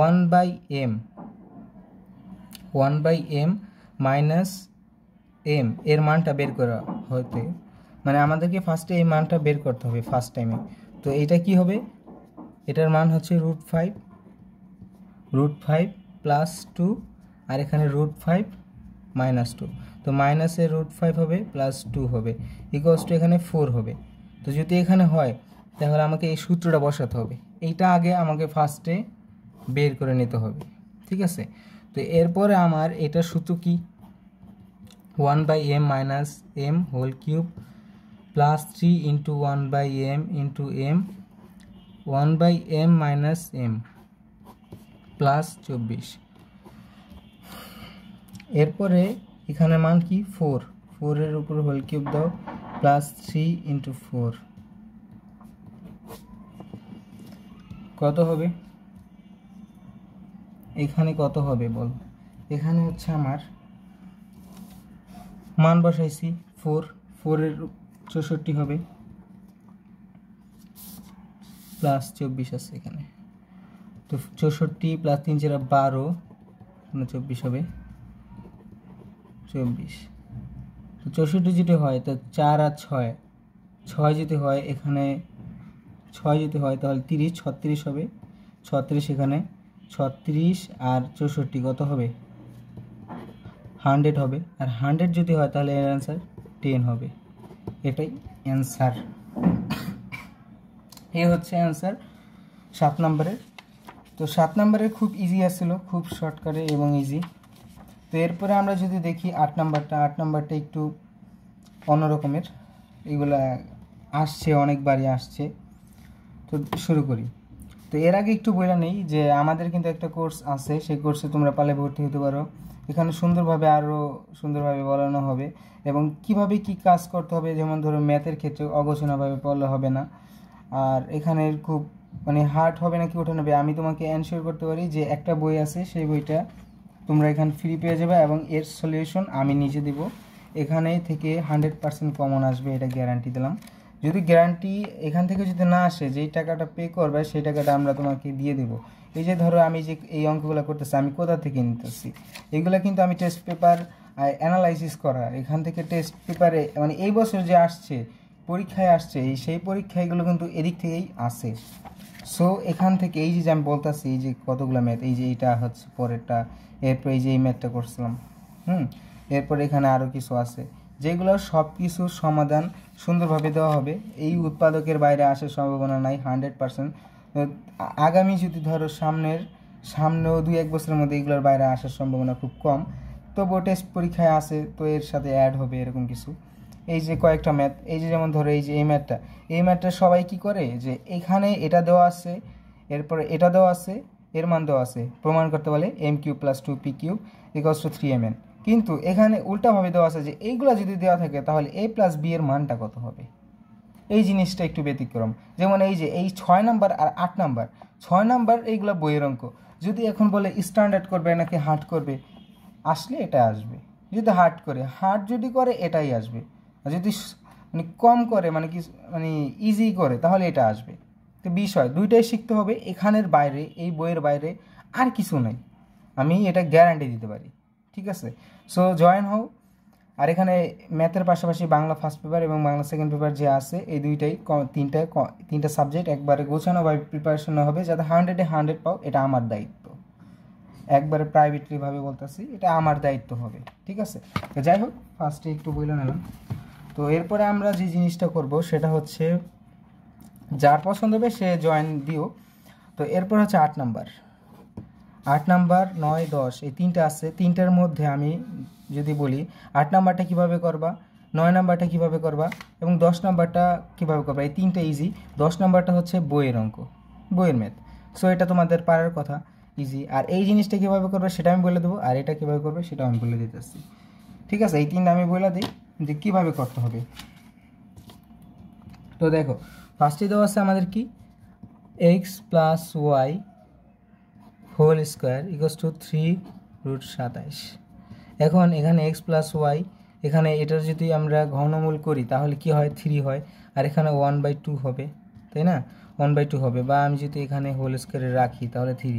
1/m মাইনাস m এর মানটা বের করা হতে, মানে আমাদেরকে ফার্স্টে এই মানটা বের করতে হবে ফার্স্ট টাইমে। তো এইটা কি হবে, এটার মান হচ্ছে √5 প্লাস 2, আর এখানে √5 - 2, তো মাইনাসের √5 হবে প্লাস 2 হবে ইকুয়ালস টু এখানে 4 হবে। তো যদি এখানে হয় তাহলে আমাকে এই সূত্রটা বসাতে হবে, এইটা আগে আমাকে ফার্স্টে বের করে নিতে হবে, ঠিক আছে। তো এরপরে আমার এটার সূত্র কি, 1/m - m whole cube plus 3 into 1/m into m 1/m - m plus 24। এরপরে এখানে মান কি 4 এর উপর হোল কিউব দাও প্লাস 3 ইন্টু 4, কত হবে, এখানে কত হবে বল, এখানে হচ্ছে আমার মান বসাইছি 4 এর 64 হবে, প্লাস 24 আছে এখানে। তো 64 প্লাস 3 4 12, 24 হবে 24। তো 64 যদি হয় তো 4 আর 6, 6 যদি হয় এখানে 6 যদি হয় তাহলে 30, 36 হবে 36, এখানে 36 আর 64 কত হবে 100 হবে। আর 100 যদি হয় তাহলে এর অ্যান্সার 10 হবে। এটাই অ্যান্সার। এই হচ্ছে অ্যান্সার 7 নম্বরের। তো 7 নম্বরের খুব ইজি আসছিল, খুব শর্টকাটে এবং ইজি। তো এরপরে আমরা যদি দেখি 8 নাম্বারটা একটু অন্যরকমের, এগুলা আসছে অনেকবারই আসছে। তো শুরু করি। তো এর আগে একটু বলে নেই যে আমাদের কিন্তু একটা কোর্স আছে, সেই কোর্সে তোমরা পারলে ভর্তি হতে পারো। এখানে আরও সুন্দরভাবে বলানো হবে এবং কিভাবে কি কাজ করতে হবে, যেমন ধরো ম্যাথের ক্ষেত্রে অগোছালোভাবে পড়লে হবে না। আর এখানে খুব হার্ড হবে না কি কঠিন হবে, আমি তোমাকে এনশিওর করতে পারি যে একটা বই আছে, সেই বইটা তোমরা এখানে ফ্রি পেয়ে যাবে এবং এর সলিউশন আমি নিজে দিব। এখানে থেকে 100% কমন আসবে, এটা গ্যারান্টি দিলাম। যদি গ্যারান্টি এখান থেকে যদি না আসে, যেই টাকাটা পে করবে সেই টাকাটা আমরা তোমাকে দিয়ে দেব। এই যে ধরো আমি যে এই অঙ্কগুলো করতেছি, আমি কোথা থেকে নিতেছি, এগুলো কিন্তু আমি টেস্ট পেপার অ্যানালাইসিস করা, এখান থেকে টেস্ট পেপারে এই বছর যে আসছে পরীক্ষায় আসছে, সেই পরীক্ষাগুলো কিন্তু এদিক থেকেই আসে। সো এখান থেকে এই যে আমি বলতেছি, এই যে কতগুলো ম্যাথ, এই যে এইটা হচ্ছে পরেরটা, এরপর এই যে এই ম্যাথটা করছিলাম, এরপর এখানে আরও কিছু আছে, যেগুলো সব কিছুর সমাধান সুন্দরভাবে দেওয়া হবে। এই উৎপাদকের বাইরে আসার সম্ভাবনা নাই 100%। আগামী যদি ধরো সামনেও 2-1 বছরের মধ্যে এগুলোর বাইরে আসার সম্ভাবনা খুব কম, তবুও টেস্ট পরীক্ষায় আসে, তো এর সাথে অ্যাড হবে এরকম কিছু। এই যে কয়েকটা ম্যাথ, এই যে যেমন ধরো এই যে এই ম্যাথটা সবাই কি করে, যে এখানে এটা দেওয়া আছে, এরপরে এটা দেওয়া আছে, এর মান দেওয়া আছে, প্রমাণ করতে বলে m³ + 2p³ = 3mn। কিন্তু এখানে উল্টাভাবে দেওয়া আছে যে এইগুলো যদি দেওয়া থাকে তাহলে a + b এর মানটা কত হবে। এই জিনিসটা একটু ব্যতিক্রম। যেমন এই যে এই 6 নাম্বার আর 8 নাম্বার, 6 নাম্বার এইগুলো বইয়ের অঙ্ক, যদি এখন বলে স্ট্যান্ডার্ড করবে নাকি হার্ড করবে, আসলে এটা আসবে। যদি হার্ড যদি করে এটাই আসবে, আর যদি কম করে ইজি করে তাহলে এটা আসবে। তো বিষয় দুইটাই শিখতে হবে, এখানের বাইরে, এই বইয়ের বাইরে আর কিছু নাই, আমি এটা গ্যারান্টি দিতে পারি। ঠিক আছে, সো জয়েন হও। আর এখানে ম্যাথের পাশাপাশি বাংলা ফার্স্ট পেপার এবং বাংলা সেকেন্ড পেপার যে আছে, এই তিনটা সাবজেক্ট একবারে গোছানোভাবে প্রিপারেশন হবে, যাতে 100-এ 100 পাও। এটা আমার দায়িত্ব, একবারে প্রাইভেটলিভাবে বলতেছি, এটা আমার দায়িত্ব হবে। ঠিক আছে, তো যাই হোক, ফার্স্টে একটু বলে নিলাম। তো এরপরে আমরা যে জিনিসটা করব সেটা হচ্ছে, যার পছন্দ হবে সে জয়েন দিও। তো এরপর হচ্ছে 8 নাম্বার, 9, 10 এই তিনটা আছে। তিনটার মধ্যে আমি যদি বলি 8 নাম্বারটা কীভাবে করবা, 9 নাম্বারটা কীভাবে করবা এবং 10 নাম্বারটা কীভাবে করবা, এই তিনটা ইজি। 10 নাম্বারটা হচ্ছে বইয়ের অঙ্ক, বইয়ের ম্যাথ। সো এটা তোমাদের পারার কথা, ইজি। আর এই জিনিসটা কীভাবে করবে সেটা আমি বলে দেবো, আর এটা কীভাবে করবে সেটা আমি বলে দিতেছি। ঠিক আছে, এই তিনটা আমি বলে দিই যে কীভাবে করতে হবে। তো দেখো, ফার্স্টে দেওয়া আছে আমাদের কি, x + y² = 3√27। এখন এখানে x + y, এখানে এটা যদি আমরা ঘনমূল করি তাহলে কি হয়, 3 হয়। আর এখানে 1/2 হবে, তাই না, 1/2 হবে। বা আমি যদি এখানে হোল স্কোয়ারে রাখি তাহলে 3,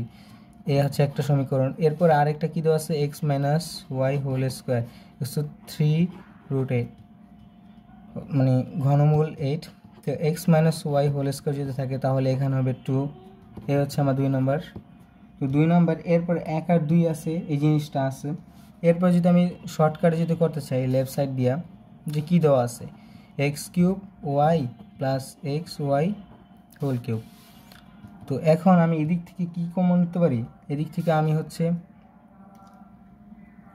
এই হচ্ছে একটা সমীকরণ। এরপর আরেকটা কী দেওয়া আছে, x - y² = 3√8, ঘনমূল 8। তো x - y² যদি থাকে তাহলে এখানে হবে 2। এই হচ্ছে আমার 2 নম্বর। তো 2 নম্বর। এরপর 1 আর 2 আছে, এই জিনিসটা আছে। এরপর যদি আমি শর্টকাটে যদি করতে চাই, লেফট সাইড দিয়া যে কী দেওয়া আছে, x³ y + xy²। তো এখন আমি এদিক থেকে কি কমন নিতে পারি, এদিক থেকে আমি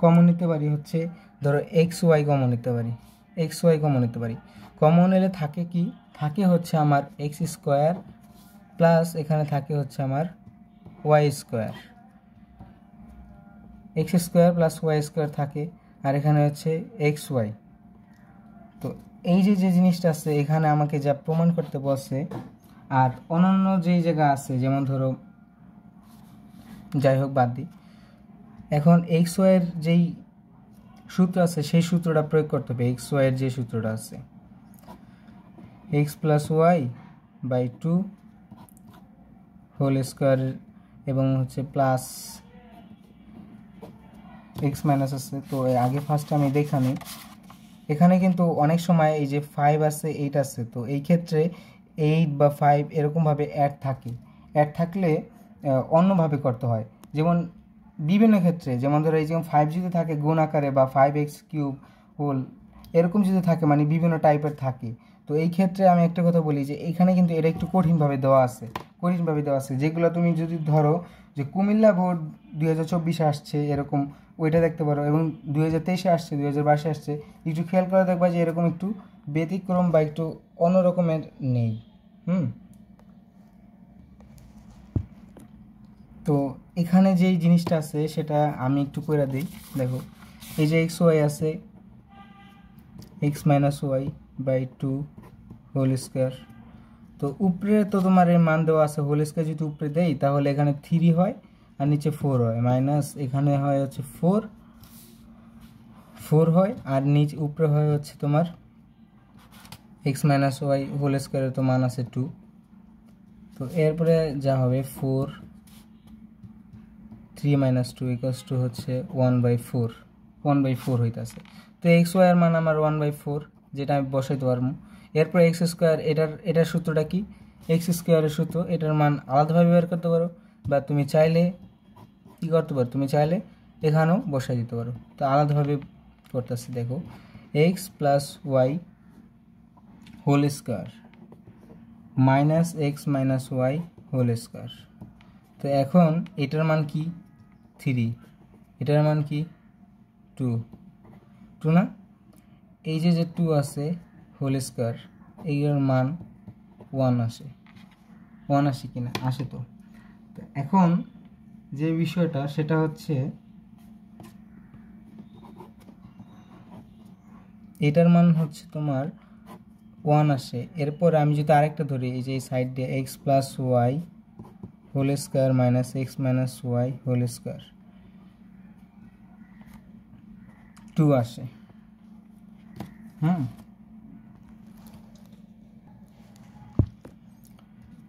কমন নিতে পারি ধরো xy কমন নিতে পারি, কমন এলে থাকে কি, থাকে আমার x² প্লাস এখানে থাকে আমার y², x² + y² থাকে, আর এখানে xy। তো এই যে জিনিসটা আছে এখানে আমাকে যা প্রমাণ করতে বলছে, আর অন্যান্য যেই জায়গা আছে, যেমন ধরো, যাই হোক বাদ দিই, এখন xy এর যেই সূত্র আছে সেই সূত্রটা প্রয়োগ করতে হবে। xy এর যে সূত্রটা আছে, x + y/2 হোল স্কোয়ার এবং হচ্ছে প্লাস এক্স মাইনাস আছে। তো আগে ফার্স্ট আমি দেখানি, এখানে কিন্তু অনেক সময় এই যে 5 আছে 8 আছে, তো এই ক্ষেত্রে 8 বা 5 এরকমভাবে অ্যাড থাকে। অ্যাড থাকলে অন্যভাবে করতে হয়, যেমন বিভিন্ন ক্ষেত্রে, যেমন ধরো এই যেমন 5 যদি থাকে গুণ আকারে বা 5x³ হোল এরকম যদি থাকে, মানে বিভিন্ন টাইপের থাকে। তো এই ক্ষেত্রে আমি একটা কথা বলি যে এখানে কিন্তু এটা একটু কঠিনভাবে দেওয়া আছে, যেগুলো তুমি যদি ধরো যে কুমিল্লা বোর্ড 2024 আসছে এরকম ওইটা দেখতে পারো, এবং 2023 আসছে, 2022 আসছে, একটু খেয়াল করে দেখবা যে এরকম একটু ব্যতিক্রম বা একটু অন্য রকমের নেই। তো এখানে যেই জিনিসটা আছে সেটা আমি একটু করে দিই। দেখো এই যে এক্স ওয়াই আছে, X minus Y by 2 whole square. তো উপরে তো তোমার এর মান দেওয়া আছে, হোল স্কোয়ার যদি উপরে দেই তাহলে এখানে 3 হয় আর নিচে 4 হয়, মাইনাস এখানে হয় হচ্ছে 4 হয় আর নিচে উপরে হয় হচ্ছে তোমার এক্স মাইনাস ওয়াই হোল স্কোয়ারের তো মান আছে 2। তো এরপরে যা হবে 4 3 মাইনাস 2 ইকুয়ালস টু হচ্ছে 1/4 হইতেছে। তো এক্স ওয়াই এর মান আমার 1/4, যেটা আমি বসাইতে পারবো। এরপর এক্স স্কোয়ার, এটার সূত্রটা কি, এক্স স্কোয়ারের সূত্র, এটার মান আলাদাভাবে বের করতে পারো, বা তুমি চাইলে কী করতে পারো, তুমি চাইলে এখানেও বসাই দিতে পারো। তো আলাদাভাবে করতেছি, দেখো X plus Y whole square minus X minus Y whole square. তো এখন এটার মান কি 3, এটার মান কি 2 না, এই যে 2 আছে হোল স্কোয়ার, এইটার মান 1 আসে, 1 আসে কিনা, আসে। তো এখন যে বিষয়টা সেটা হচ্ছে এটার মান হচ্ছে তোমার 1 আসে। এরপর আমি যদি আরেকটা ধরি, এই যে এই সাইড দিয়ে X plus Y whole square minus X minus Y whole square 2 আসে।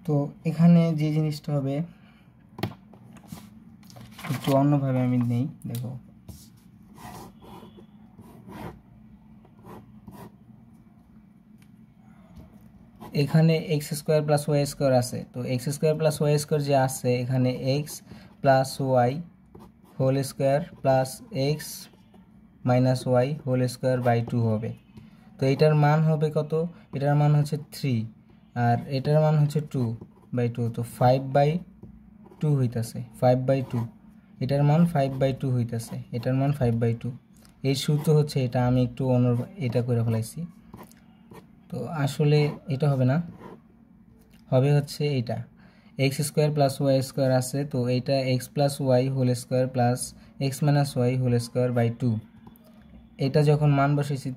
তো এখানে যে জিনিসটা হবে একটু অন্যভাবে আমি নেই, দেখো এখানে X square plus Y square আছে। তো X square plus Y square যে আছে, এখানে X plus Y whole square plus X minus Y whole square by 2 হবে। তো এটার মান হবে কত, এটার মান হচ্ছে 3 আর এটার মান হচ্ছে 2/2, তো 5/2 হইতেছে, 5/2, এটার মান 5/2 হইতেছে, এটার মান 5/2। এই সূত্র হচ্ছে এটা, আমি একটু অন্য এটা করে ফেলাইছি। তো আসলে এটা হবে না, হবে হচ্ছে এইটা X square plus Y square আছে, তো এইটা X plus Y whole square plus X minus Y whole square by 2। এটা যখন মান বসেছি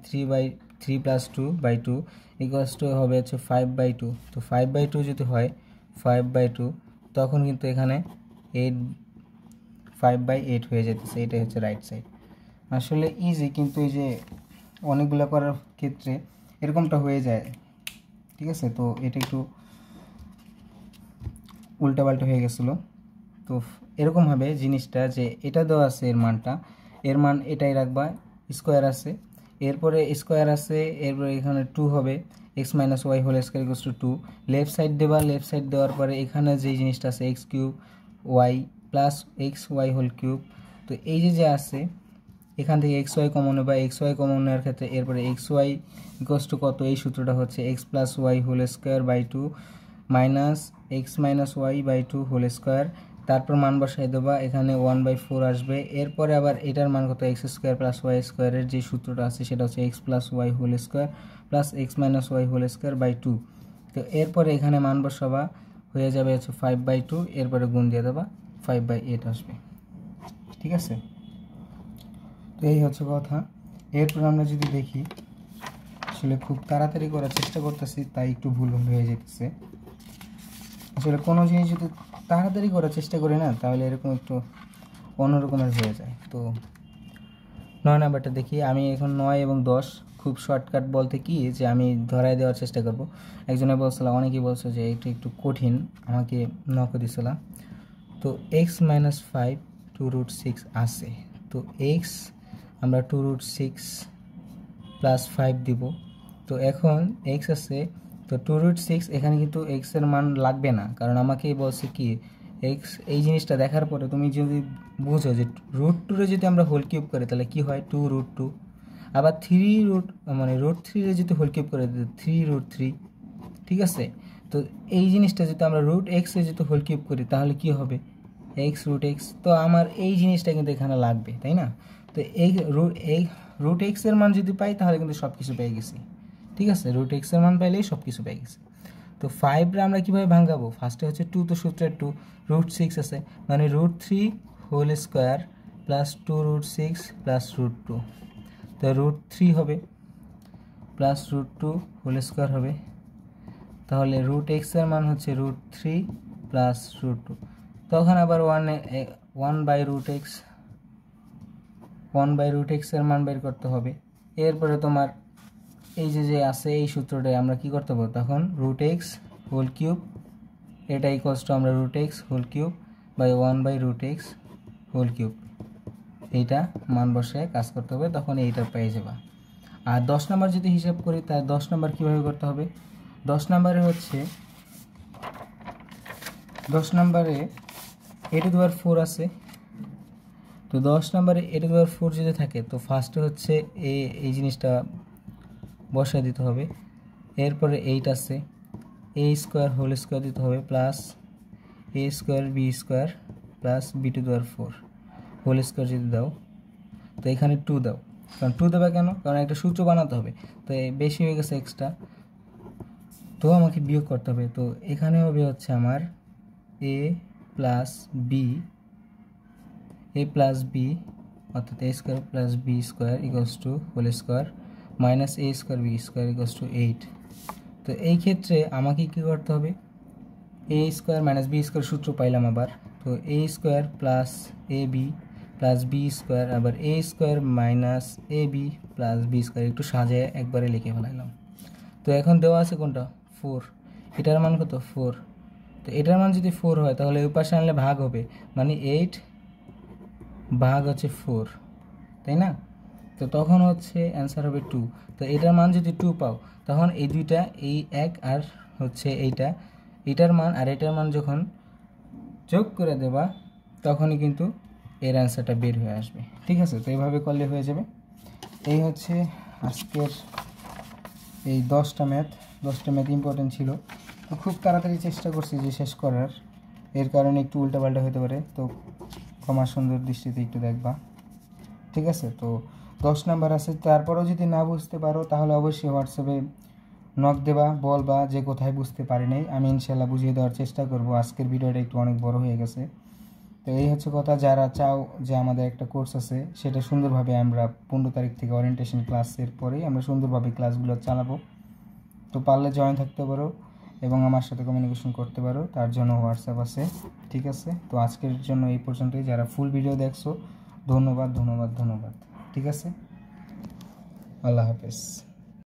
3 প্লাস 2/2 ইকুয়ালস টু হবে হচ্ছে 5/2। তো 5/2 যদি হয় 5/2, তখন কিন্তু এখানে 5/8 হয়ে যেতেছে, এটাই হচ্ছে রাইট সাইড। আসলে ইজি, কিন্তু এই যে অনেকগুলো করার ক্ষেত্রে এরকমটা হয়ে যায়, ঠিক আছে। তো এটা একটু উল্টাপাল্টা হয়ে গেছিলো। তো এরকমভাবে জিনিসটা যে এটা দেওয়া আছে এর মান এটাই রাখবা, স্কোয়ার আছে, এরপরে স্কোয়ার আছে, এরপরে এখানে 2 হবে, X minus Y whole square equals to 2, left side দেবা, লেফট সাইড দেওয়ার পরে এখানে যে জিনিসটা আছে X cube Y plus X Y whole cube. তো এই যে আছে এখান থেকে এক্স ওয়াই কমন বা এক্স ওয়াই কমন নেওয়ার ক্ষেত্রে এরপরে এক্স ওয়াই ইকুয়ালস টু কত, এই সূত্রটা হচ্ছে X plus Y whole square by 2 minus X minus Y by 2 whole square, তারপর মান বসাই দেবা, এখানে 1/4 আসবে। এরপরে আবার এটার মান কত, এক্স স্কোয়ার প্লাস ওয়াই স্কোয়ারের যে সূত্রটা আছে সেটা হচ্ছে X plus Y whole square plus X minus Y whole square by 2। তো এরপরে এখানে মান বসাবা, হয়ে যাবে হচ্ছে 5/2, এরপরে গুণ দিয়ে দেবা 5/8 আসবে, ঠিক আছে। তো এই হচ্ছে কথা। এরপর আমরা যদি দেখি, আসলে খুব তাড়াতাড়ি করার চেষ্টা করতেছি তাই একটু ভুল হয়ে যেতেছে। আসলে কোনো জিনিস যদি তাড়াতাড়ি করার চেষ্টা করি না তাহলে এরকম একটু অন্যরকমের হয়ে যায়। তো 9 নাম্বারটা দেখি, আমি এখন 9 এবং 10 খুব শর্টকাট বলতে কি যে আমি ধরাই দেওয়ার চেষ্টা করব। একজনে বলছিল, অনেকেই বলছে যে এটা একটু কঠিন, আমাকে নকও দিছিল। তো x-5 2√6 আছে, তো x আমরা 2√6 + 5 দিব। তো এখন x আছে, তো 2√6 এখানে কিন্তু x এর মান লাগবে না, কারণ আমাকেই বলছে কি x, এই জিনিসটা দেখার পরে তুমি যদি বুঝো যে √2 যদি আমরা হোল কিউব করি তাহলে কি হয় 2√2, আবার 3√3 যদি হোল কিউব করে 3√3, ঠিক আছে। তো এই জিনিসটা যদি আমরা √x যদি হোল কিউব করি তাহলে কি হবে x√x। তো আমার এই জিনিসটা কিন্তু এখানে লাগবে, তাই না? তো এই √x এর মান যদি পাই তাহলে কিন্তু সব কিছু পেয়ে গেছি, ঠিক আছে। √x এর মান পাইলেই সব কিছু পেয়ে গেছি। তো 5 রে আমরা কীভাবে ভাঙাবো? ফার্স্টে হচ্ছে 2, তো সূত্রের 2, √6 আছে মানে √3² + 2√6 + √2, তো √3 হবে প্লাস √2² হবে। তাহলে √x এর মান হচ্ছে √3 + √2। তখন আবার 1/√x এর মান বের করতে হবে। এরপরে তোমার এই যে আছে এই সূত্রটাই আমরা কি করতে পারবো, তখন √x হোল কিউব, এটা ইকুয়ালস টু আমরা √x whole cube by 1/√x whole cube, এইটা মান বসায় কাজ করতে হবে, তখন এইটা পেয়ে যাবা। আর 10 নম্বর যদি হিসাব করি তার 10 নম্বর কীভাবে করতে হবে? 10 নম্বরে হচ্ছে 10 নম্বরে a⁴ আছে। তো 10 নম্বরে a⁴ যদি থাকে তো ফার্স্টে হচ্ছে এই জিনিসটা বসায় দিতে হবে। এরপরে 8 আছে, a² হোল স্কোয়ার দিতে হবে plus a² b² plus b⁴ whole square যদি দাও, তো এখানে 2 দাও, কারণ 2 দেবে কেন, কারণ একটা সূত্র বানাতে হবে। তো বেশি হয়ে গেছে এক্সট্রা, তো আমাকে বিয়োগ করতে হবে। তো এখানে হবে হচ্ছে আমার a প্লাস b অর্থাৎ a² plus b² equals to whole square minus a² b² equals to 8। তো এই ক্ষেত্রে আমাকে কী করতে হবে, a² মাইনাস b² সূত্র পাইলাম আবার, তো a² plus ab plus b² আবার a² minus ab plus b² একটু সাজায় একবারে লিখে ফেলাইলাম। তো এখন দেওয়া আছে কোনটা 4, এটার মান কত 4। তো এটার মান যদি 4 হয় তাহলে ওই পাশে আনলে ভাগ হবে, মানে 8 ভাগ হচ্ছে 4, তাই না? তো তখন হচ্ছে অ্যান্সার হবে 2। তো এটার মান যদি 2 পাও তখন এই দুইটা, এই এক আর হচ্ছে এটার মান আর এটার মান যখন যোগ করে দেবা তখনই কিন্তু এর অ্যান্সারটা বের হয়ে আসবে, ঠিক আছে। তো এইভাবে করলে হয়ে যাবে। এই হচ্ছে আজকের এই 10টা ম্যাথ ইম্পর্টেন্ট ছিল। তো খুব তাড়াতাড়ি চেষ্টা করছি যে শেষ করার, এর কারণে একটু উল্টাপাল্টা হতে পারে, তো ক্ষমা সুন্দর দৃষ্টিতে একটু দেখবা, ঠিক আছে। তো 10 নাম্বার আছে, তারপরেও যদি না বুঝতে পারো তাহলে অবশ্যই হোয়াটসঅ্যাপে নক দেবা, বলবা যে কোথায় বুঝতে পারি নাই, আমি ইনশাল্লাহ বুঝিয়ে দেওয়ার চেষ্টা করব। আজকের ভিডিওটা একটু অনেক বড় হয়ে গেছে। তো এই হচ্ছে কথা, যারা চাও যে আমাদের একটা কোর্স আছে সেটা সুন্দরভাবে আমরা 15 তারিখ থেকে ওরিয়েন্টেশন ক্লাসের পরেই আমরা সুন্দরভাবে ক্লাসগুলো চালাবো, তো পারলে জয়েন থাকতে পারো এবং আমার সাথে কমিউনিকেশন করতে পারো, তার জন্য হোয়াটসঅ্যাপ আছে, ঠিক আছে। তো আজকের জন্য এই পর্যন্তই। যারা ফুল ভিডিও দেখছো ধন্যবাদ, ঠিক আছে। আল্লাহ হাফেজ।